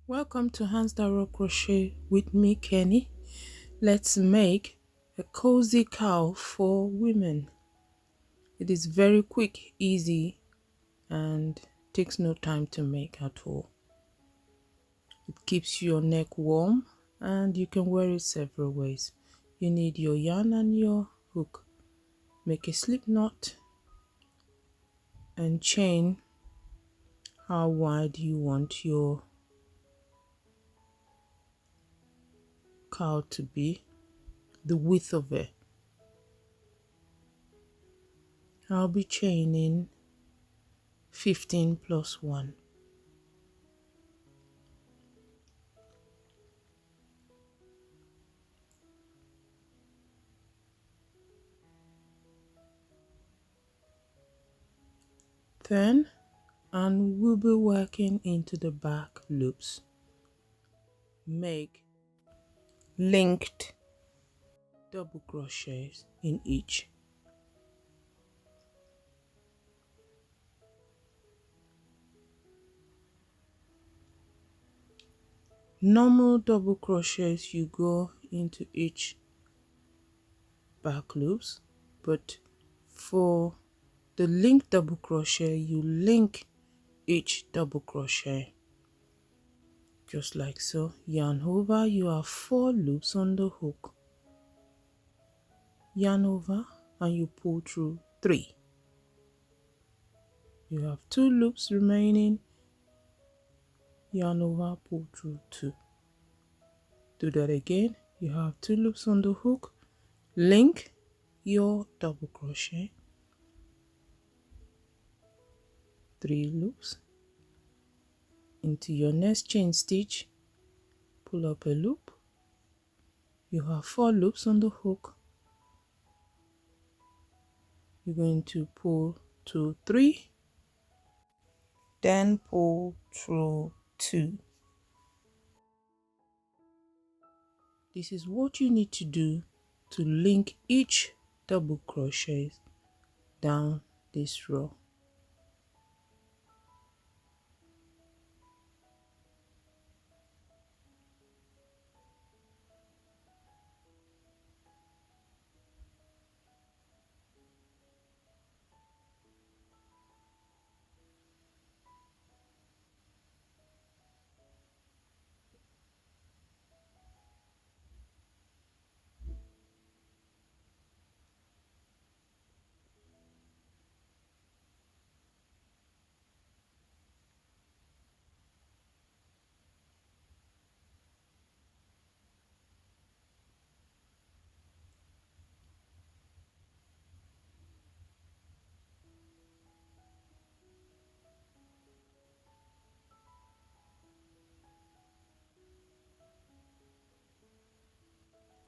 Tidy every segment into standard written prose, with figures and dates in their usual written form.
Welcome to Hands That Rock Crochet with me, Kenny. Let's make a cozy cowl for women. It is very quick, easy, and takes no time to make at all. It keeps your neck warm and you can wear it several ways. You need your yarn and your hook. Make a slip knot and chain how wide you want your cowl to be, the width of it. I'll be chaining 15 plus 1. Then, and we'll be working into the back loops. Make linked double crochets in each. Normal double crochets you go into each back loops, but for the linked double crochet you link each double crochet just like so. Yarn over, you have 4 loops on the hook. Yarn over and you pull through 3. You have 2 loops remaining. Yarn over, pull through 2. Do that again. You have 2 loops on the hook. Link your double crochet, 3 loops into your next chain stitch. Pull up a loop. You have 4 loops on the hook. You're going to pull through 3, then pull through 2. This is what you need to do to link each double crochet down this row.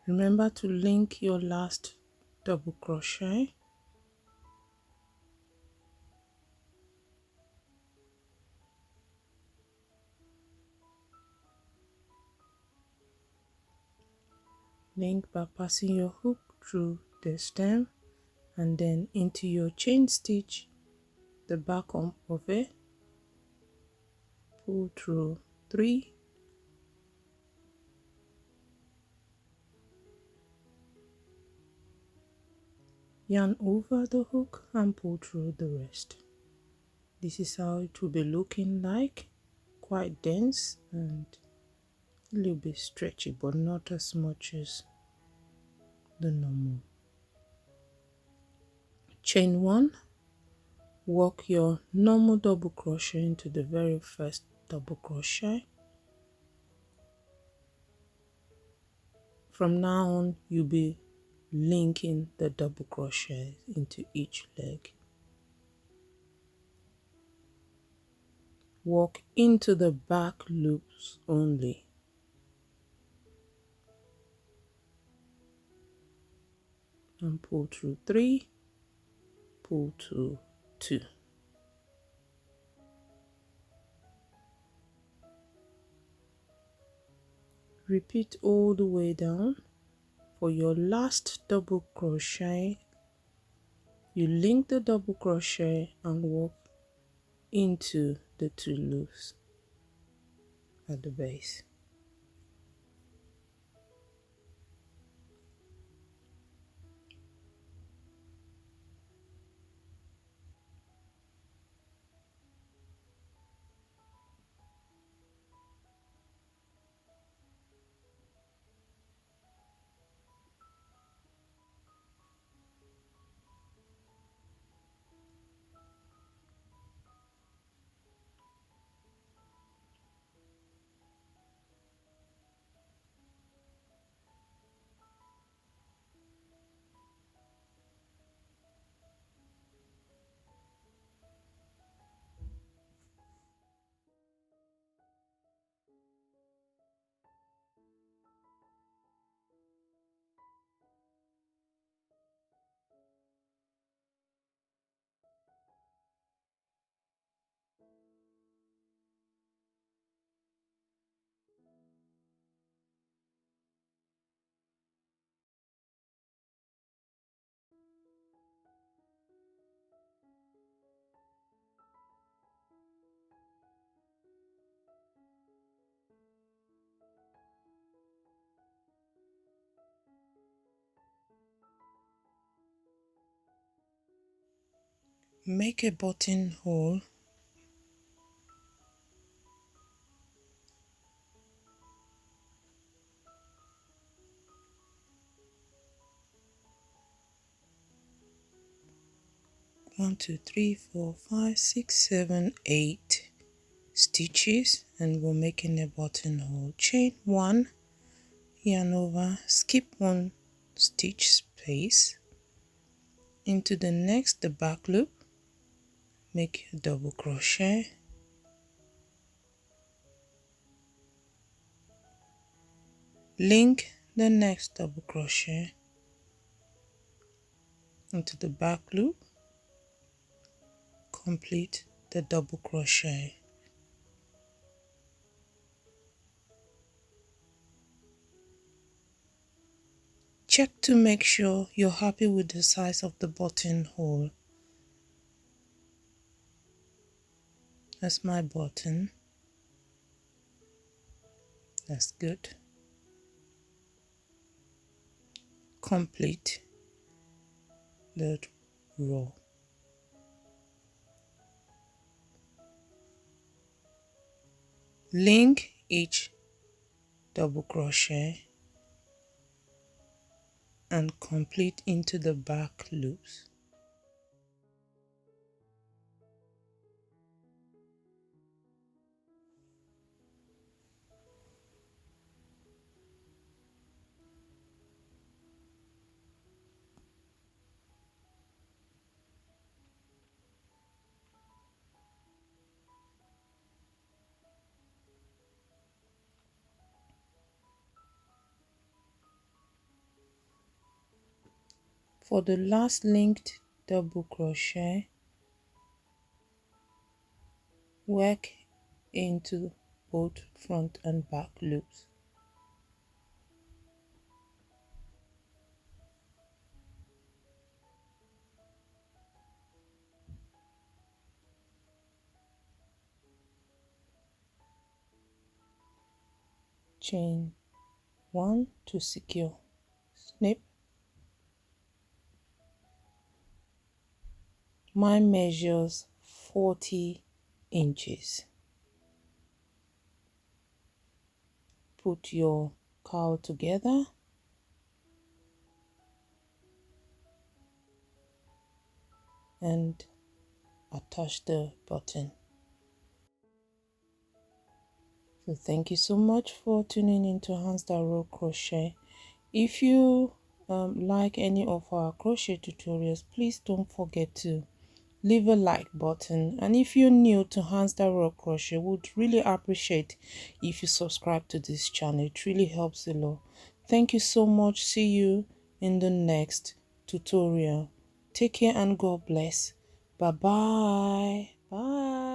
Remember to link your last double crochet. Link by passing your hook through the stem and then into your chain stitch, the back of it. Pull through 3. Yarn over the hook and pull through the rest. This is how it will be looking like, quite dense and a little bit stretchy, but not as much as the normal. Chain 1, work your normal double crochet into the very first double crochet. From now on, you'll be linking the double crochet into each leg. Work into the back loops only. And pull through 3, pull through 2. Repeat all the way down. For your last double crochet, you link the double crochet and work into the 2 loops. at the base. Make a buttonhole one, two, three, 4, 5, 6, 7, 8 stitches, and we're making a buttonhole. Chain 1, yarn over, skip 1 stitch space into the next the back loop, make a double crochet, link the next double crochet into the back loop, complete the double crochet. Check to make sure you're happy with the size of the buttonhole. That's my button. That's good. Complete the row. Link each double crochet and complete into the back loops. For the last linked double crochet, work into both front and back loops. Chain 1 to secure, snip. Mine measures 40 inches. Put your cowl together and attach the button. So thank you so much for tuning in to Hans Darrow Crochet. If you like any of our crochet tutorials, please don't forget to leave a like button, and if you're new to Hans Darrow Crochet, would really appreciate if you subscribe to this channel. It really helps a lot. Thank you so much. See you in the next tutorial. Take care and God bless. Bye bye. Bye.